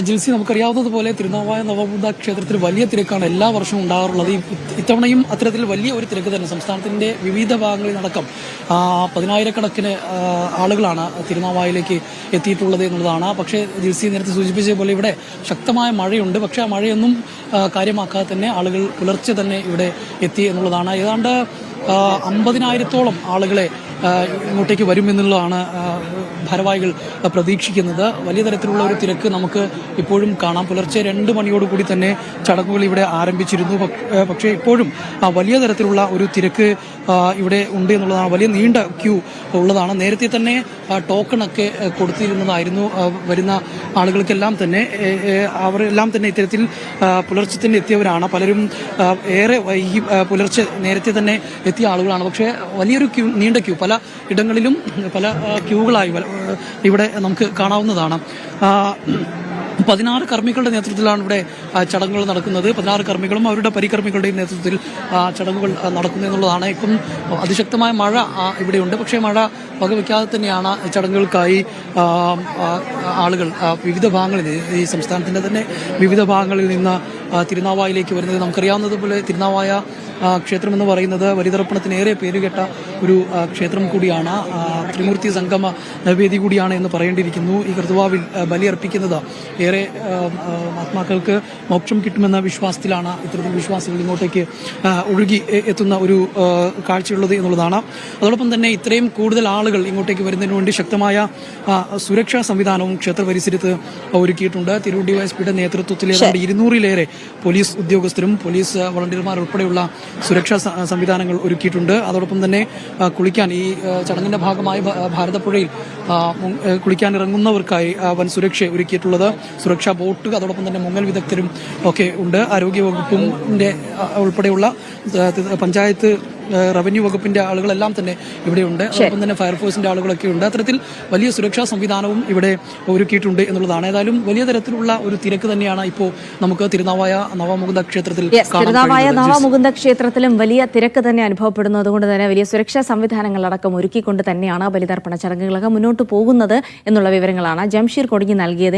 ജിൽസി, നമുക്കറിയാവുന്നതുപോലെ തിരുനാവായ നവബുദ്ധ ക്ഷേത്രത്തിൽ വലിയ തിരക്കാണ് എല്ലാ വർഷവും ഉണ്ടാകാറുള്ളത്. ഇത്തവണയും അത്തരത്തിൽ വലിയ ഒരു തിരക്ക് തന്നെ സംസ്ഥാനത്തിന്റെ വിവിധ ഭാഗങ്ങളിൽ നടക്കം പതിനായിരക്കണക്കിന് ആളുകളാണ് തിരുനാവായയിലേക്ക് എത്തിയിട്ടുള്ളത് എന്നുള്ളതാണ്. പക്ഷേ ജിൽസി നേരത്തെ സൂചിപ്പിച്ച പോലെ ഇവിടെ ശക്തമായ മഴയുണ്ട്. പക്ഷേ ആ മഴയൊന്നും കാര്യമാക്കാതെ തന്നെ ആളുകൾ പുലർച്ചെ തന്നെ ഇവിടെ എത്തി എന്നുള്ളതാണ്. ഏതാണ്ട് 50,000-ഓളം ആളുകളെ ഇങ്ങോട്ടേക്ക് വരുമെന്നുള്ളതാണ് ഭാരവാഹികൾ പ്രതീക്ഷിക്കുന്നത്. വലിയ തരത്തിലുള്ള ഒരു തിരക്ക് നമുക്ക് ഇപ്പോഴും കാണാം. പുലർച്ചെ 2 മണിയോടുകൂടി തന്നെ ചടങ്ങുകൾ ഇവിടെ ആരംഭിച്ചിരുന്നു. പക്ഷേ ഇപ്പോഴും വലിയ തരത്തിലുള്ള ഒരു തിരക്ക് ഇവിടെ ഉണ്ട് എന്നുള്ളതാണ്. വലിയ നീണ്ട ക്യൂ ഉള്ളതാണ്. നേരത്തെ തന്നെ ടോക്കണൊക്കെ കൊടുത്തിരുന്നതായിരുന്നു വരുന്ന ആളുകൾക്കെല്ലാം തന്നെ. അവരെല്ലാം തന്നെ ഇത്തരത്തിൽ പുലർച്ചെ തന്നെ എത്തിയവരാണ്. പലരും ഏറെ വൈകി പുലർച്ചെ നേരത്തെ തന്നെ എത്തിയ ആളുകളാണ്. പക്ഷേ വലിയൊരു ക്യൂ, നീണ്ട ക്യൂ, പല ഇടങ്ങളിലും പല ക്യൂകളായി ഇവിടെ നമുക്ക് കാണാവുന്നതാണ്. 16 കർമ്മികളുടെ നേതൃത്വത്തിലാണ് ഇവിടെ ചടങ്ങുകൾ നടക്കുന്നത്. 16 കർമ്മികളും അവരുടെ പരികർമ്മികളുടെയും നേതൃത്വത്തിൽ ചടങ്ങുകൾ നടക്കുന്നു എന്നുള്ളതാണ്. ഇപ്പം അതിശക്തമായ മഴ ഇവിടെയുണ്ട്. പക്ഷേ മഴ വകവയ്ക്കാതെ തന്നെയാണ് ചടങ്ങുകൾക്കായി ആളുകൾ വിവിധ ഭാഗങ്ങളിൽ, ഈ സംസ്ഥാനത്തിൻ്റെ തന്നെ വിവിധ ഭാഗങ്ങളിൽ നിന്ന് തിരുനാവായയിലേക്ക് വരുന്നത്. നമുക്കറിയാവുന്നതുപോലെ തിരുനാവായ ക്ഷേത്രമെന്ന് പറയുന്നത് ബലിതർപ്പണത്തിനേറെ പേരുകേട്ട ഒരു ക്ഷേത്രം കൂടിയാണ്. ത്രിമൂർത്തി സംഗമ വേദി കൂടിയാണ് എന്ന് പറയേണ്ടിയിരിക്കുന്നു. ഈ കൃതുവാവിൽ ബലിയർപ്പിക്കുന്നത് ഏറെ ആത്മാക്കൾക്ക് മോക്ഷം കിട്ടുമെന്ന വിശ്വാസത്തിലാണ് ഇത്തരത്തിൽ വിശ്വാസികൾ ഇങ്ങോട്ടേക്ക് ഒഴുകി എത്തുന്ന ഒരു കാഴ്ചയുള്ളത് എന്നുള്ളതാണ്. അതോടൊപ്പം തന്നെ ഇത്രയും കൂടുതൽ ആളുകൾ ഇങ്ങോട്ടേക്ക് വരുന്നതിന് വേണ്ടി ശക്തമായ സുരക്ഷാ സംവിധാനവും ക്ഷേത്ര പരിസരത്ത് ഒരുക്കിയിട്ടുണ്ട്. തിരൂർ ഡിവൈഎസ്പിയുടെ നേതൃത്വത്തിൽ ഏതാണ്ട് 200-ലേറെ പോലീസ് ഉദ്യോഗസ്ഥരും പോലീസ് വളണ്ടിയർമാർ ഉൾപ്പെടെയുള്ള സുരക്ഷാ സംവിധാനങ്ങൾ ഒരുക്കിയിട്ടുണ്ട്. അതോടൊപ്പം തന്നെ കുളിക്കാൻ, ഈ ചടങ്ങിന്റെ ഭാഗമായി ഭാരതപ്പുഴയിൽ കുളിക്കാൻ ഇറങ്ങുന്നവർക്കായി വൻ സുരക്ഷ ഒരുക്കിയിട്ടുള്ളത്. സുരക്ഷാ ബോട്ട്, അതോടൊപ്പം തന്നെ മുങ്ങൽ വിദഗ്ധരും ഒക്കെ ഉണ്ട്. ആരോഗ്യവകുപ്പിന്റെ ഉൾപ്പെടെയുള്ള പഞ്ചായത്ത്, റവന്യൂ വകുപ്പിന്റെ ആളുകളെല്ലാം തന്നെ ഇവിടെയുണ്ട്. അതോടൊപ്പം തന്നെ ഫയർഫോഴ്സിന്റെ ആളുകളൊക്കെ ഉണ്ട്. അത്തരത്തിൽ വലിയ സുരക്ഷാ സംവിധാനവും ഇവിടെ ഒരുക്കിയിട്ടുണ്ട് എന്നുള്ളതാണ്. ഏതായാലും വലിയ തരത്തിലുള്ള ഒരു തിരക്ക് തന്നെയാണ് ഇപ്പോൾ നമുക്ക് തിരുനാവായ നവമുകുന്ദ ക്ഷേത്രത്തിൽ. തിരുനാവായ നവമുകുന്ദ ക്ഷേത്രത്തിലും വലിയ തിരക്ക് തന്നെ അനുഭവപ്പെടുന്നു. അതുകൊണ്ട് തന്നെ വലിയ സുരക്ഷാ സംവിധാനങ്ങളടക്കം ഒരുക്കിക്കൊണ്ട് തന്നെയാണ് ബലിതർപ്പണ ചടങ്ങുകളൊക്കെ മുന്നോട്ട് പോകുന്നത് എന്നുള്ള വിവരങ്ങളാണ് ജംഷീർ കൊടിഞ്ഞി നൽകിയത്.